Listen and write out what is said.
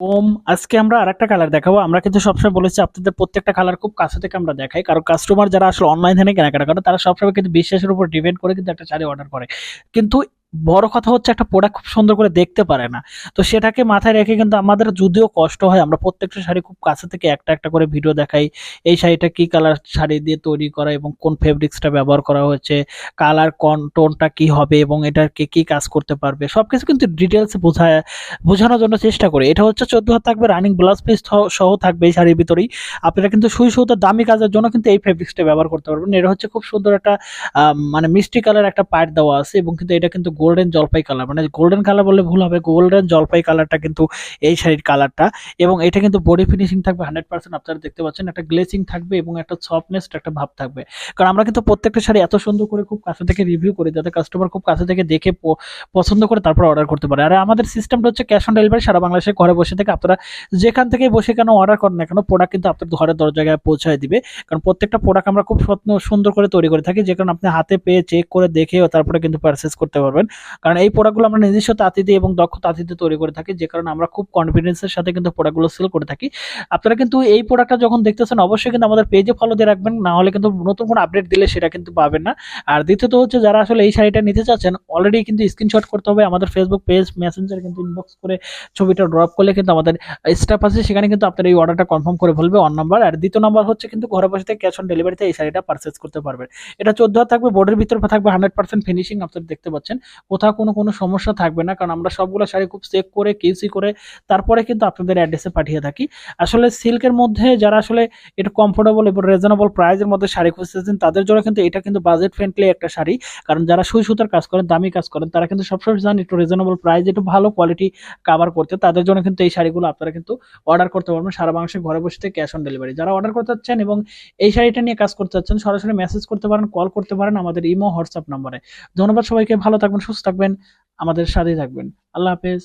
আজকে আমরা আরেকটা কালার দেখাবো। আমরা কিন্তু সবসময় বলেছি আপনাদের প্রত্যেকটা কালার খুব কাছে থেকে আমরা দেখাই, কারণ কাস্টমার যারা আসলে অনলাইন থেকে কেনাকাটা করে তারা সবসময় কিন্তু বিশ্বাসের উপর ডিপেন্ড করে কিন্তু একটা শাড়ি অর্ডার করে। কিন্তু বড় কথা হচ্ছে একটা প্রোডাক্ট খুব সুন্দর করে দেখতে পারে না। তো সেটাকে মাথায় রেখে কিন্তু আমাদের যদিও কষ্ট হয়, আমরা প্রত্যেকটা শাড়ি খুব কাছে থেকে একটা একটা করে ভিডিও দেখাই। এই শাড়িটা কি কালার শাড়ি দিয়ে তৈরি করা এবং কোন ফেব্রিক্সটা ব্যবহার করা হয়েছে, কালার কোন টোনটা কি হবে এবং এটার কি কি কাজ করতে পারবে, সবকিছু কিন্তু ডিটেলসে বোঝানোর জন্য চেষ্টা করি। এটা হচ্ছে 14 হাত থাকবে, রানিং ব্লাউজ পিস সহ থাকবে এই শাড়ির ভিতরেই। আপনারা কিন্তু সুই সুতার দামি কাজের জন্য কিন্তু এই ফেব্রিক্সটা ব্যবহার করতে পারবেন। এটা হচ্ছে খুব সুন্দর একটা মানে মিষ্টি কালার একটা পাড় দেওয়া আছে এবং কিন্তু এটা কিন্তু গোল্ডেন জলপাই কালার, মানে গোল্ডেন কালার বললে ভুল হবে, গোল্ডেন জলপাই কালারটা কিন্তু এই শাড়ির কালারটা। এবং এটা কিন্তু বডি ফিনিশিং থাকবে 100%, আপনারা দেখতে পাচ্ছেন একটা গ্লেসিং থাকবে এবং একটা সফটনেস একটা ভাব থাকবে। কারণ আমরা কিন্তু প্রত্যেকটা শাড়ি এত সুন্দর করে খুব কাছে থেকে রিভিউ করি যাতে কাস্টমার খুব কাছে থেকে দেখে পছন্দ করে তারপর অর্ডার করতে পারে। আর আমাদের সিস্টেমটা হচ্ছে ক্যাশ অন ডেলিভারি, সারা বাংলাদেশে ঘরে বসে থেকে আপনারা যেখান থেকে বসে কেন অর্ডার করেন না কেন, প্রোডাক্ট কিন্তু আপনার ঘরের দরজায় পৌঁছায় দিবে। কারণ প্রত্যেকটা প্রোডাক্ট আমরা খুব সুন্দর করে তৈরি করে থাকি, যে কারণে আপনি হাতে পেয়ে চেক করে দেখে তারপরে কিন্তু পারচেস করতে পারবেন। কারণ এই প্রোডাক্টগুলো আমরা নিজস্ব তাঁতি দিয়ে এবং দক্ষ তাঁতি দিয়ে তৈরি করে থাকি, যে কারণে আমরা খুব কনফিডেন্সের সাথে কিন্তু প্রোডাক্টগুলো সেল করে থাকি। আপনারা কিন্তু এই প্রোডাক্টটা যখন দেখতেছেন অবশ্যই কিন্তু আমাদের পেজে ফলো দিয়ে রাখবেন, না হলে কিন্তু নতুন কোনো আপডেট দিলে সেটা কিন্তু পাবেন না। আর দ্বিতীয়ত হচ্ছে যারা আসলে এই শাড়িটা নিতে চাচ্ছেন অলরেডি কিন্তু স্ক্রিনশট করতে হবে, আমাদের ফেসবুক পেজ মেসেঞ্জার কিন্তু ইনবক্স করে ছবিটা ড্রপ করলে কিন্তু আমাদের স্টাফ আছে, সেখানে কিন্তু আপনার এই অর্ডারটা কনফার্ম করে ফেলবে অন নাম্বার। আর দ্বিতীয় নাম্বার হচ্ছে কিন্তু ঘরে বসে থেকে ক্যাশ অন ডেলিভারিতে এই শাড়িটা পারচেস করতে পারবেন। এটা 14 হাত থাকবে, বোর্ডের ভিতরে থাকবে 100% ফিনিশিং, আপনারা দেখতে পাচ্ছেন কোথাও কোনো সমস্যা থাকবে না, কারণ আমরা সবগুলো শাড়ি খুব চেক করে কিউসি করে তারপরে কিন্তু আপনাদের অ্যাড্রেসে পাঠিয়ে থাকি। আসলে সিল্কের মধ্যে যারা আসলে এটা কমফোর্টেবল এবং রিজনেবল প্রাইসের মধ্যে শাড়ি খুঁজতেছেন তাদের জন্য কিন্তু এটা কিন্তু বাজেট ফ্রেন্ডলি একটা শাড়ি। কারণ যারা সুই সুতার কাজ করেন, দামি কাজ করেন, তারা কিন্তু সবসময় চান একটু রিজনেবল প্রাইস, একটু ভালো কোয়ালিটি কাভার করতে। তাদের জন্য কিন্তু এই শাড়িগুলো আপনারা কিন্তু অর্ডার করতে পারবেন সারা বাংলাদেশে ঘরে বসে থেকে ক্যাশ অন ডেলিভারি। যারা অর্ডার করতে চাচ্ছেন এবং এই শাড়িটা নিয়ে কাজ করতে চাচ্ছেন সরাসরি মেসেজ করতে পারেন, কল করতে পারেন আমাদের ইমো হোয়াটসঅ্যাপ নাম্বারে। ধন্যবাদ সবাইকে, ভালো থাকবেন, সুস্থ থাকবেন, আমাদের সাথেই থাকবেন। আল্লাহ হাফেজ।